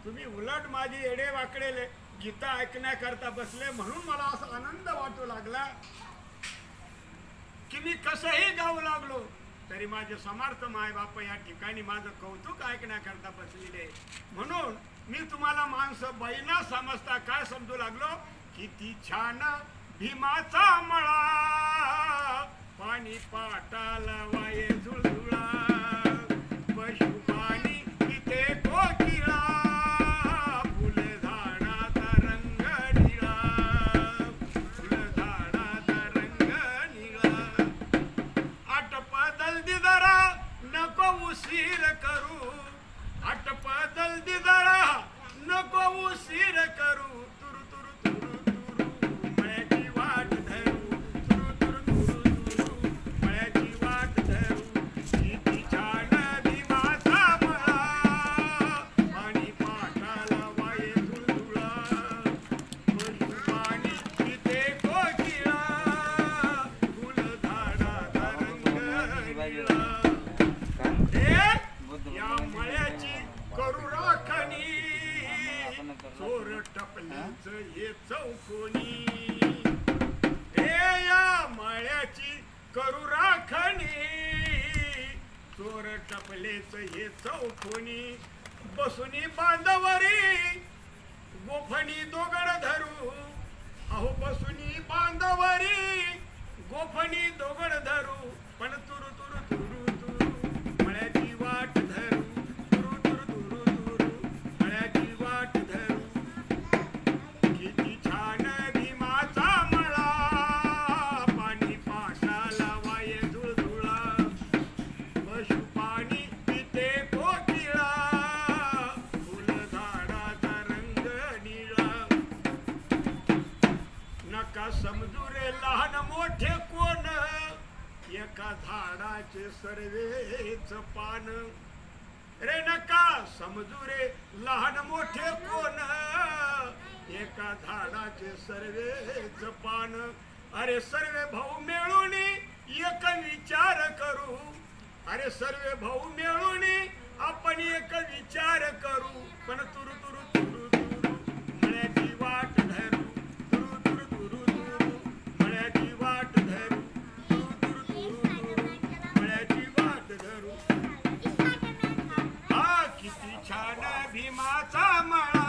तुम्ही उलट माझी एडे वाकडे गीता ऐकण्याकरता बसले म्हणून मला असा आनंद वाटू लागला की मी कसंही गाऊ लागलो तरी माझे समर्थ माय बाप या ठिकाणी माझं कौतुक ऐकण्याकरता बसलेले. म्हणून मी तुम्हाला माणसं बैना समजता काय समजू लागलो, किती छान भीमाचा मळा, पाणी पाटाला वाये झुळझुळा, पशुपाणी इथे कोकिळा, फुल झाडाचा रंग निळा, फुल झाडाचा रंग निळा. आटप जल्दी जरा नको उशीर करू, आटप जल्दी जरा नको उशीर करू, तुरु तुरु तुरु तुरु मळ्याची वाट धरू, तुरु तुरु तुरु तुरु मळ्याची वाट धरू. किती छान भीमाचा मळा, पाणी पाटाला वाये झुळझुळा, पशुपाणी इथे कोकिळा, फुल झाडाचा रंग निळा. या मळ्याची करू राखणी, चोर टपलीच हे चौकोनी. या मळ्याची करू राखणी, चोर टपलेच हे चौकोनी. बसुनी बांधवरी गोफणी दोगड धरू, अहो बसुनी बांधवरी गोफणी दोगड धरू, पण तुरु तुरु तुरु तुरु मळ्याची वाट धरू, तुरु तुरु तुरु तुरु मळ्याची वाट धरू. किती छान भीमाचा मळा, पाणी पाटाला वाये झुळझुळा, पशुपाणी पिते कोकिळा, फुल झाडाचा रंग निळा. नका समजू रे लहान मोठे कोण, एका झाडाचे सर्वेच पान. रे नका समजू रे लहान मोठे कोण, एका झाडाचे सर्वेच पान. अरे सर्वे भाऊ मिळून एक विचार करू, अरे सर्वे भाऊ मिळून आपण एक विचार करू, पण तुरु तुरु तुरु तुरु मळ्याची वाट धरू, तुरु तुरु तुरु तुरु मळ्याची वाट धरू, तुरु तुरु तुरु तुरु मळ्याची वाट धरू. हा किती छान भीमाचा मळा,